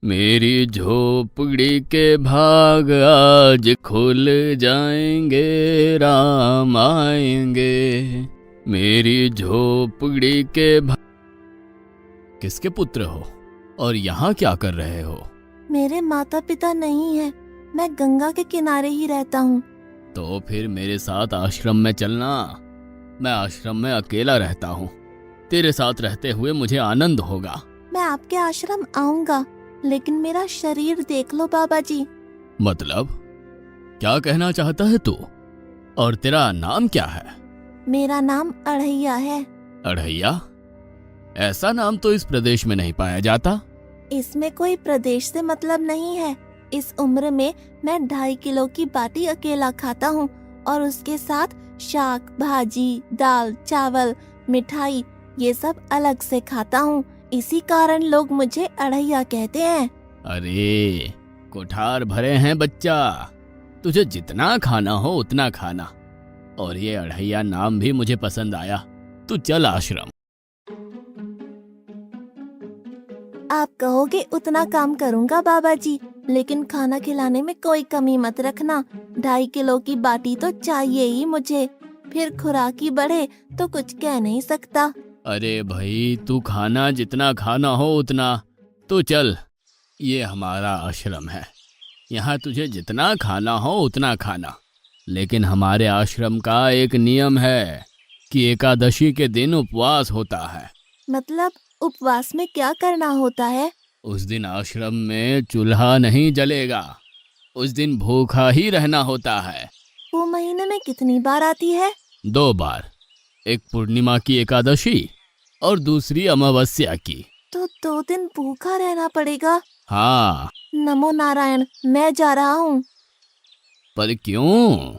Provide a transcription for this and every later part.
मेरी झोपड़ी के भाग आज खुल जाएंगे, राम आएंगे। मेरी झोपड़ी के भाग। किसके पुत्र हो और यहाँ क्या कर रहे हो? मेरे माता पिता नहीं है, मैं गंगा के किनारे ही रहता हूँ। तो फिर मेरे साथ आश्रम में चलना। मैं आश्रम में अकेला रहता हूँ, तेरे साथ रहते हुए मुझे आनंद होगा। मैं आपके आश्रम आऊंगा, लेकिन मेरा शरीर देख लो बाबा जी। मतलब क्या कहना चाहता है तू? और तेरा नाम क्या है? मेरा नाम अढ़ैया है। अढ़ैया? ऐसा नाम तो इस प्रदेश में नहीं पाया जाता। इसमें कोई प्रदेश से मतलब नहीं है। इस उम्र में मैं 2.5 किलो की बाटी अकेला खाता हूँ और उसके साथ शाक, भाजी, दाल, चावल, मिठाई ये सब अलग से खाता हूँ। इसी कारण लोग मुझे अढ़ैया कहते हैं। अरे कुठार भरे हैं बच्चा, तुझे जितना खाना हो उतना खाना। और ये अढ़ैया नाम भी मुझे पसंद आया। तू चल आश्रम। आप कहोगे उतना काम करूँगा बाबा जी, लेकिन खाना खिलाने में कोई कमी मत रखना। 2.5 किलो की बाटी तो चाहिए ही मुझे, फिर खुराकी बढ़े तो कुछ कह नहीं सकता। अरे भाई, तू खाना जितना खाना हो उतना। तो चल, ये हमारा आश्रम है, यहाँ तुझे जितना खाना हो उतना खाना। लेकिन हमारे आश्रम का एक नियम है कि एकादशी के दिन उपवास होता है। मतलब उपवास में क्या करना होता है? उस दिन आश्रम में चूल्हा नहीं जलेगा, उस दिन भूखा ही रहना होता है। वो महीने में कितनी बार आती है? 2 बार, एक पूर्णिमा की एकादशी और दूसरी अमावस्या की। तो 2 दिन भूखा रहना पड़ेगा। हाँ। नमो नारायण, मैं जा रहा हूँ। पर क्यों?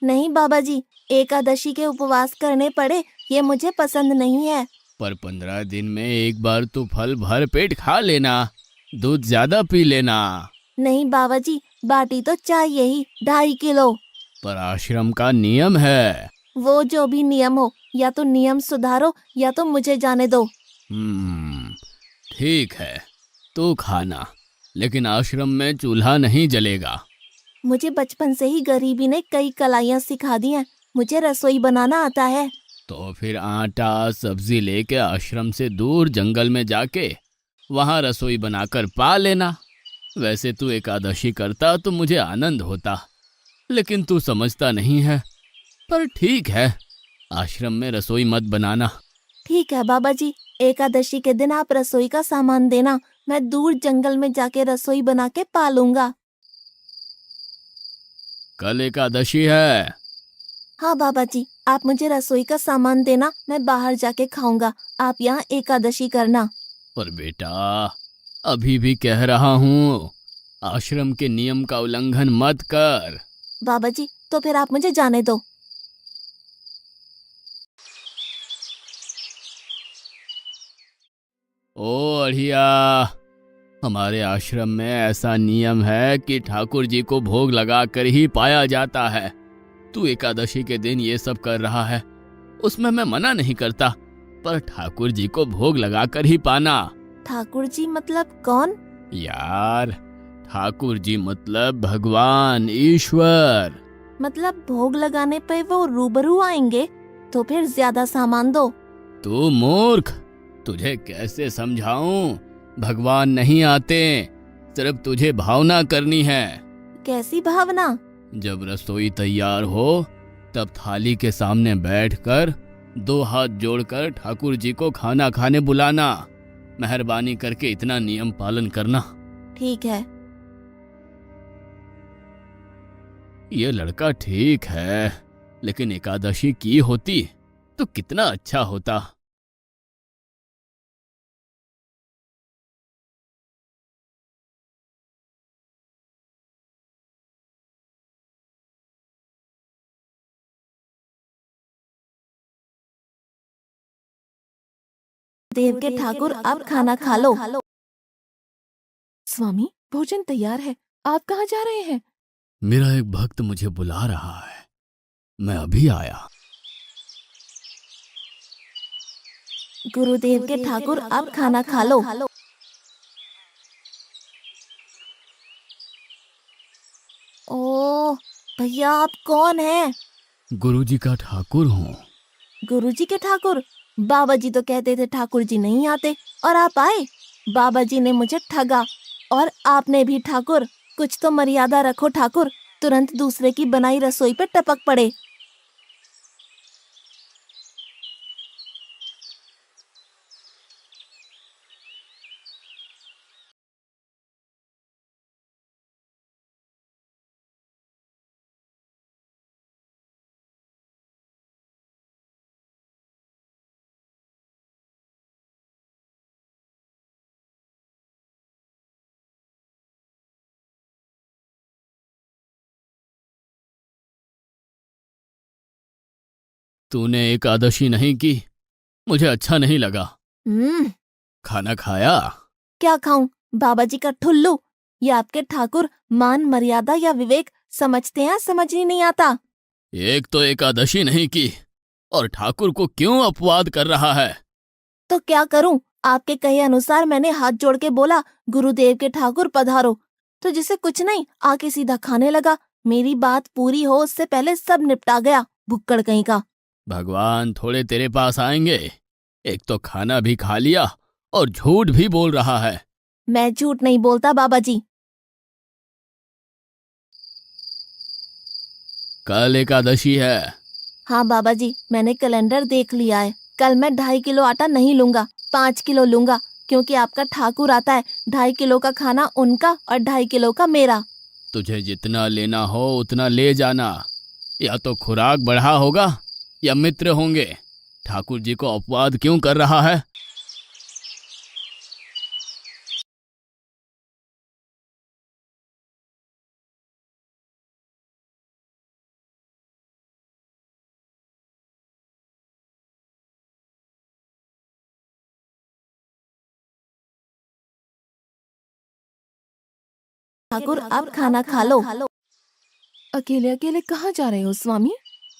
नहीं बाबा जी, एकादशी के उपवास करने पड़े ये मुझे पसंद नहीं है। पर 15 दिन में एक बार तो फल भर पेट खा लेना, दूध ज्यादा पी लेना। नहीं बाबा जी, बाटी तो चाहिए ही 2.5 किलो। पर आश्रम का नियम है। वो जो भी नियम हो, या तो नियम सुधारो या तो मुझे जाने दो। ठीक है, तू खाना, लेकिन आश्रम में चूल्हा नहीं जलेगा। मुझे बचपन से ही गरीबी ने कई कलाइयाँ सिखा दी हैं। मुझे रसोई बनाना आता है। तो फिर आटा सब्जी लेके आश्रम से दूर जंगल में जाके वहां रसोई बनाकर पा लेना। वैसे तू एकादशी करता तो मुझे आनंद होता, लेकिन तू समझता नहीं है। पर ठीक है, आश्रम में रसोई मत बनाना। ठीक है बाबा जी, एकादशी के दिन आप रसोई का सामान देना, मैं दूर जंगल में जाके रसोई बना के पालूंगा। कल एकादशी है। हाँ बाबा जी, आप मुझे रसोई का सामान देना, मैं बाहर जाके खाऊंगा। आप यहाँ एकादशी करना। पर बेटा, अभी भी कह रहा हूँ, आश्रम के नियम का उल्लंघन मत कर। बाबा जी, तो फिर आप मुझे जाने दो। ओ अढ़िया, हमारे आश्रम में ऐसा नियम है कि ठाकुर जी को भोग लगाकर ही पाया जाता है। तू एकादशी के दिन ये सब कर रहा है, उसमें मैं मना नहीं करता, पर ठाकुर जी को भोग लगाकर ही पाना। ठाकुर जी मतलब कौन? यार, ठाकुर जी मतलब भगवान ईश्वर। मतलब भोग लगाने पे वो रूबरू आएंगे? तो फिर ज्यादा सामान दो। तू मूर्ख, तुझे कैसे समझाऊं? भगवान नहीं आते, सिर्फ तुझे भावना करनी है। कैसी भावना? जब रसोई तैयार हो तब थाली के सामने बैठकर 2 हाथ जोड़कर ठाकुर जी को खाना खाने बुलाना। मेहरबानी करके इतना नियम पालन करना। ठीक है। ये लड़का ठीक है, लेकिन एकादशी की होती तो कितना अच्छा होता। देव के ठाकुर, आप खाना खा लो। स्वामी, भोजन तैयार है, आप कहाँ जा रहे हैं? मेरा एक भक्त मुझे बुला रहा है, मैं अभी आया। गुरुदेव के ठाकुर, आप खाना खा लो। भैया आप कौन हैं? गुरुजी का ठाकुर हूँ। गुरुजी के ठाकुर? बाबा जी तो कहते थे ठाकुर जी नहीं आते और आप आए। बाबा जी ने मुझे ठगा और आपने भी ठाकुर। कुछ तो मर्यादा रखो ठाकुर, तुरंत दूसरे की बनाई रसोई पे टपक पड़े। तूने एकादशी नहीं की, मुझे अच्छा नहीं लगा। हम्म। खाना खाया? क्या खाऊं? बाबा जी का ठुल्लू। ये आपके ठाकुर मान मर्यादा या विवेक समझते हैं, समझ ही नहीं आता। एक तो एकादशी नहीं की और ठाकुर को क्यों अपवाद कर रहा है? तो क्या करूं? आपके कहे अनुसार मैंने हाथ जोड़ के बोला, गुरुदेव के ठाकुर पधारो। तो जिसे कुछ नहीं आके सीधा खाने लगा। मेरी बात पूरी हो उससे पहले सब निपटा गया, भुक्कड़ कहीं का। भगवान थोड़े तेरे पास आएंगे। एक तो खाना भी खा लिया और झूठ भी बोल रहा है। मैं झूठ नहीं बोलता बाबा जी। कल एकादशी है। हाँ बाबा जी, मैंने कैलेंडर देख लिया है। कल मैं 2.5 किलो आटा नहीं लूंगा, 5 किलो लूंगा, क्योंकि आपका ठाकुर आता है। 2.5 किलो का खाना उनका और 2.5 किलो का मेरा। तुझे जितना लेना हो उतना ले जाना। या तो खुराक बढ़ा होगा या मित्र होंगे। ठाकुर जी को अपवाद क्यों कर रहा है? ठाकुर आप खाना खा लो। अकेले अकेले कहाँ जा रहे हो स्वामी?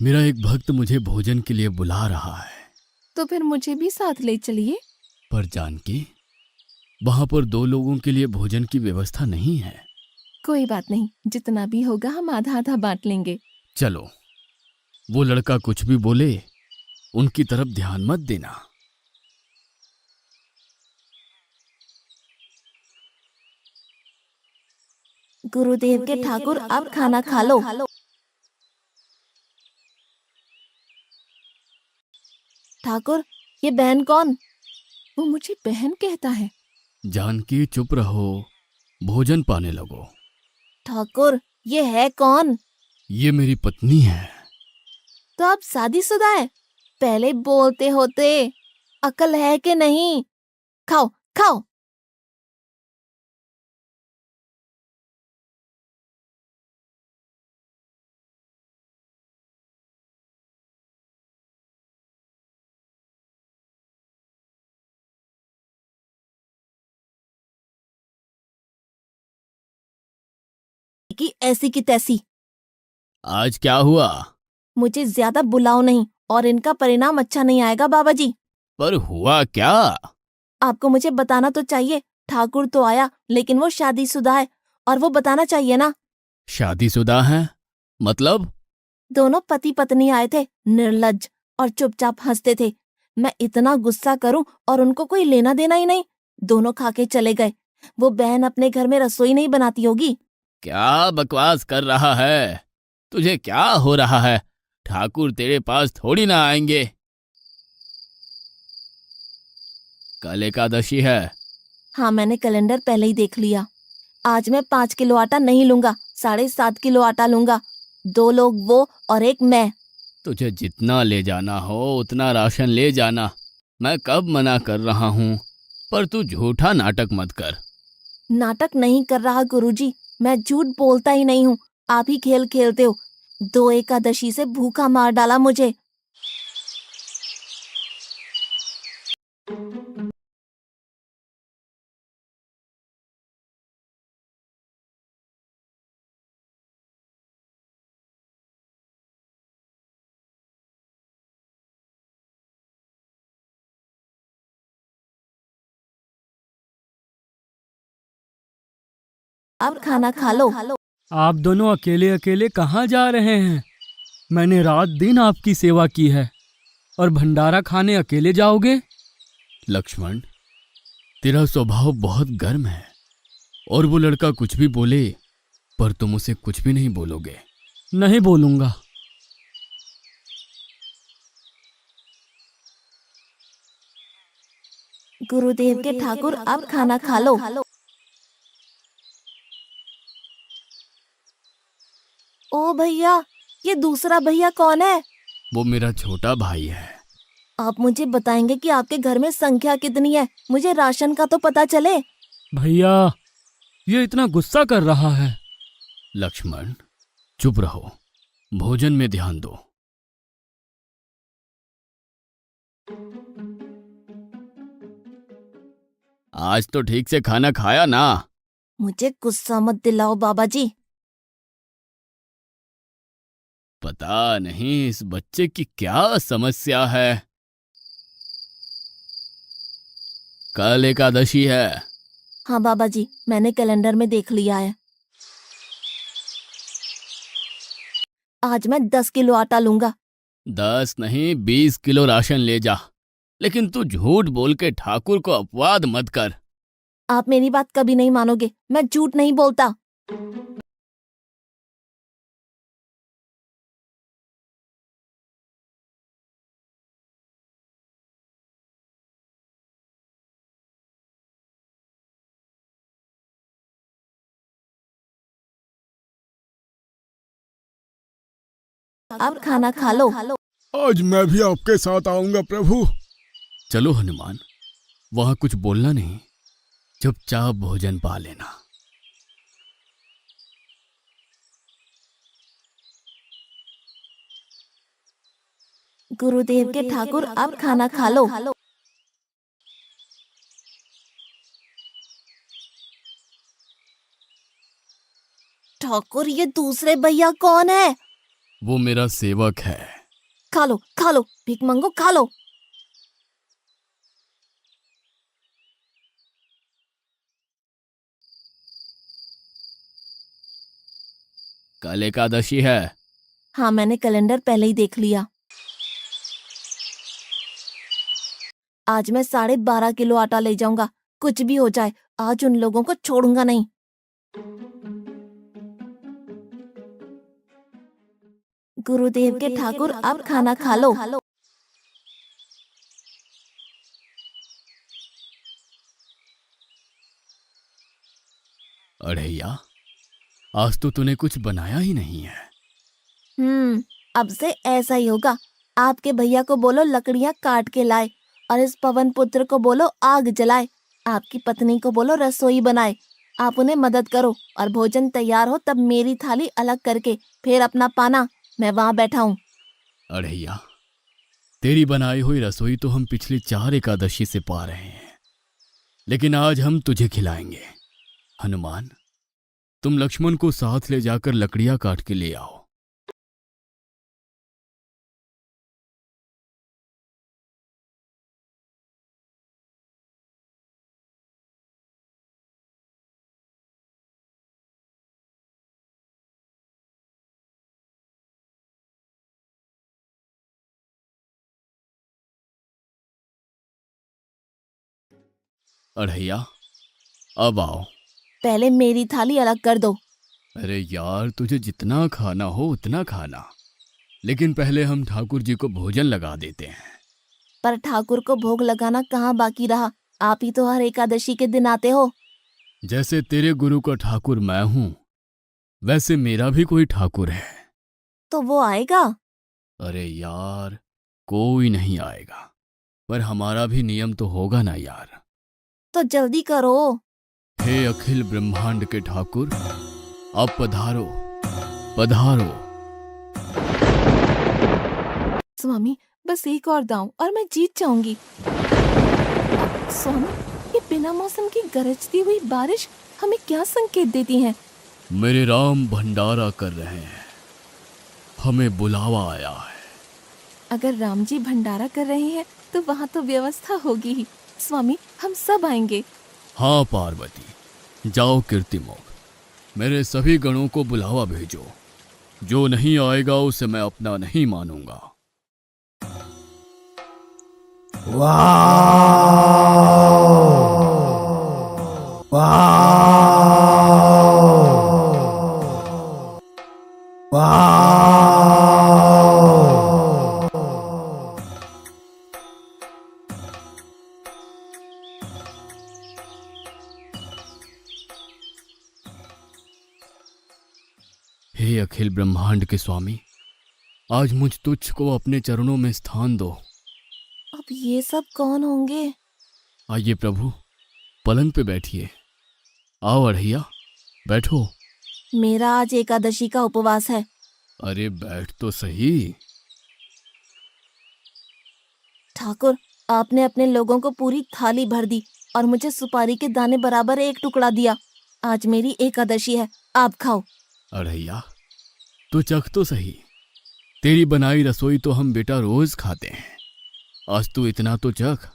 मेरा एक भक्त मुझे भोजन के लिए बुला रहा है। तो फिर मुझे भी साथ ले चलिए। पर जानकी, वहां पर 2 लोगों के लिए भोजन की व्यवस्था नहीं है। कोई बात नहीं, जितना भी होगा हम आधा आधा बांट लेंगे। चलो, वो लड़का कुछ भी बोले उनकी तरफ ध्यान मत देना। गुरुदेव के ठाकुर आप खाना खा लो। ठाकुर, ये बहन कौन? वो मुझे बहन कहता है। जानकी चुप रहो, भोजन पाने लगो। ठाकुर, ये है कौन? ये मेरी पत्नी है। तो आप शादीशुदा है? पहले बोलते होते। अकल है कि नहीं? खाओ खाओ। कि ऐसी की तैसी। आज क्या हुआ? मुझे ज्यादा बुलाओ नहीं, और इनका परिणाम अच्छा नहीं आएगा बाबा जी। पर हुआ क्या? आपको मुझे बताना तो चाहिए। ठाकुर तो आया, लेकिन वो शादीशुदा है, और वो बताना चाहिए ना। शादीशुदा है? मतलब? दोनों पति पत्नी आए थे, निर्लज्ज, और चुपचाप हंसते थे। मैं इतना गुस्सा करूं और उनको कोई लेना देना ही नहीं। दोनों खा के चले गए। वो बहन अपने घर में रसोई नहीं बनाती होगी। क्या बकवास कर रहा है? तुझे क्या हो रहा है? ठाकुर तेरे पास थोड़ी ना आएंगे। कल एकादशी है। हाँ, मैंने कैलेंडर पहले ही देख लिया। आज मैं 5 किलो आटा नहीं लूंगा, 7.5 किलो आटा लूंगा। 2 लोग वो और एक मैं। तुझे जितना ले जाना हो उतना राशन ले जाना। मैं कब मना कर रहा हूँ। पर तू झूठा नाटक मत कर। नाटक नहीं कर रहा गुरुजी, मैं झूठ बोलता ही नहीं हूँ। आप ही खेल खेलते हो। 2 एकादशी से भूखा मार डाला मुझे। अब खाना खा लो। आप दोनों अकेले अकेले कहाँ जा रहे हैं? मैंने रात दिन आपकी सेवा की है और भंडारा खाने अकेले जाओगे? लक्ष्मण, तेरा स्वभाव बहुत गर्म है और वो लड़का कुछ भी बोले पर तुम उसे कुछ भी नहीं बोलोगे। नहीं बोलूंगा। गुरुदेव के ठाकुर, अब खाना खा लो। ओ भैया, ये दूसरा भैया कौन है? वो मेरा छोटा भाई है। आप मुझे बताएंगे कि आपके घर में संख्या कितनी है? मुझे राशन का तो पता चले। भैया, ये इतना गुस्सा कर रहा है। लक्ष्मण, चुप रहो, भोजन में ध्यान दो। आज तो ठीक से खाना खाया ना? मुझे गुस्सा मत दिलाओ बाबा जी। पता नहीं इस बच्चे की क्या समस्या है। कल एकादशी है। हाँ बाबा जी, मैंने कैलेंडर में देख लिया है। आज मैं 10 किलो आटा लूंगा। 10 नहीं 20 किलो राशन ले जा, लेकिन तू झूठ बोल के ठाकुर को अपवाद मत कर। आप मेरी बात कभी नहीं मानोगे, मैं झूठ नहीं बोलता। अब खाना खा लो। आज मैं भी आपके साथ आऊंगा प्रभु। चलो हनुमान, वहां कुछ बोलना नहीं, चुपचाप भोजन पा लेना। गुरुदेव के ठाकुर, अब खाना खा लो। ठाकुर, ये दूसरे भैया कौन है? वो मेरा सेवक है। खा लो खा लो, भीख मंगो, खा लो। कल एकादशी है। हाँ, मैंने कैलेंडर पहले ही देख लिया। आज मैं 12.5 किलो आटा ले जाऊंगा। कुछ भी हो जाए, आज उन लोगों को छोड़ूंगा नहीं। गुरुदेव के ठाकुर, अब खाना खा लो। अढ़ैया, आज तो तूने कुछ बनाया ही नहीं है। अब से ऐसा ही होगा। आपके भैया को बोलो लकड़ियां काट के लाए, और इस पवन पुत्र को बोलो आग जलाए। आपकी पत्नी को बोलो रसोई बनाए। आप उन्हें मदद करो, और भोजन तैयार हो तब मेरी थाली अलग करके फिर अपना पाना। मैं वहां बैठा हूँ। अढ़ैया, तेरी बनाई हुई रसोई तो हम पिछली 4 एकादशी से पा रहे हैं, लेकिन आज हम तुझे खिलाएंगे। हनुमान, तुम लक्ष्मण को साथ ले जाकर लकड़ियां काट के ले आओ। अढ़ैया, अब आओ। पहले मेरी थाली अलग कर दो। अरे यार, तुझे जितना खाना हो उतना खाना, लेकिन पहले हम ठाकुर जी को भोजन लगा देते हैं। पर ठाकुर को भोग लगाना कहाँ बाकी रहा? आप ही तो हर एकादशी के दिन आते हो। जैसे तेरे गुरु का ठाकुर मैं हूं, वैसे मेरा भी कोई ठाकुर है। तो वो आएगा? अरे यार, कोई नहीं आएगा, पर हमारा भी नियम तो होगा ना यार। तो जल्दी करो। हे अखिल ब्रह्मांड के ठाकुर, अब पधारो पधारो। स्वामी, बस एक और दांव और मैं जीत जाऊंगी। स्वामी, ये बिना मौसम की गरजती हुई बारिश हमें क्या संकेत देती है? मेरे राम भंडारा कर रहे हैं, हमें बुलावा आया है। अगर राम जी भंडारा कर रहे हैं तो वहाँ तो व्यवस्था होगी ही। स्वामी, हम सब आएंगे। हाँ पार्वती, जाओ कीर्तिमोग, मेरे सभी गणों को बुलावा भेजो। जो नहीं आएगा उसे मैं अपना नहीं मानूंगा। हे अखिल ब्रह्मांड के स्वामी, आज मुझ तुच्छ को अपने चरणों में स्थान दो। अब ये सब कौन होंगे? आइए प्रभु, पलंग पे बैठिए। आओ अढ़ैया, बैठो। मेरा आज एकादशी का उपवास है। अरे बैठ तो सही। ठाकुर, आपने अपने लोगों को पूरी थाली भर दी और मुझे सुपारी के दाने बराबर एक टुकड़ा दिया। आज मेरी एकादशी है, आप खाओ। अढ़ैया, तू चख तो सही। तेरी बनाई रसोई तो हम बेटा रोज खाते हैं, आज तू इतना तो चख।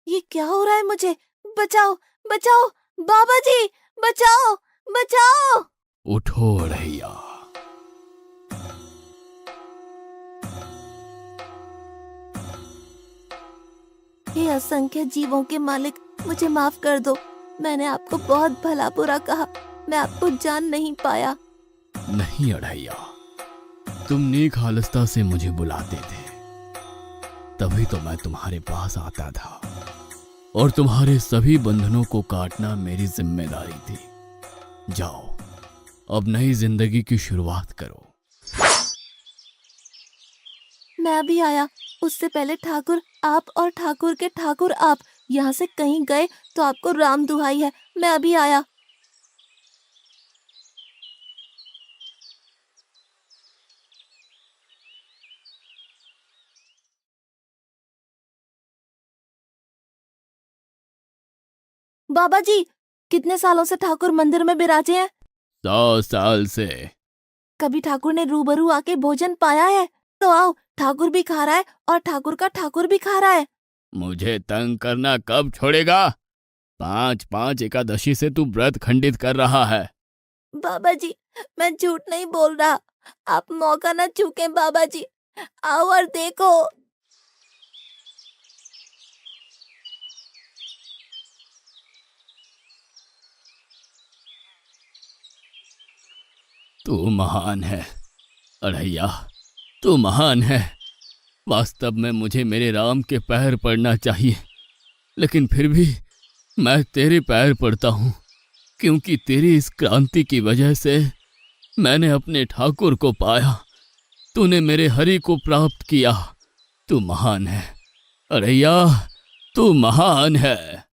ये क्या हो रहा है मुझे? बचाओ, बचाओ, बाबा जी, बचाओ, बचाओ। उठो अढ़ैया। हे असंख्य जीवों के मालिक, मुझे माफ कर दो। मैंने आपको बहुत भला बुरा कहा, मैं आपको जान नहीं पाया। नहीं अढ़ैया, तुम नेक हालस्ता से मुझे बुलाते थे, तभी तो मैं तुम्हारे पास आता था, और तुम्हारे सभी बंधनों को काटना मेरी जिम्मेदारी थी। जाओ, अब नई जिंदगी की शुरुआत करो। मैं अभी आया। उससे पहले ठाकुर आप और ठाकुर के ठाकुर आप यहाँ से कहीं गए तो आपको राम दुहाई है, मैं अभी आया। बाबा जी, कितने सालों से ठाकुर मंदिर में बिराजे हैं? 100 साल से। कभी ठाकुर ने रूबरू आके भोजन पाया है? तो आओ, ठाकुर भी खा रहा है और ठाकुर का ठाकुर भी खा रहा है। मुझे तंग करना कब छोड़ेगा? 5-5 एकादशी से तू व्रत खंडित कर रहा है। बाबा जी, मैं झूठ नहीं बोल रहा, आप मौका न चूकें बाबा जी, आओ और देखो। तू महान है अढ़ैया, तू महान है। वास्तव में मुझे मेरे राम के पैर पड़ना चाहिए, लेकिन फिर भी मैं तेरे पैर पड़ता हूँ, क्योंकि तेरी इस क्रांति की वजह से मैंने अपने ठाकुर को पाया। तूने मेरे हरि को प्राप्त किया। तू महान है अढ़ैया, तू महान है।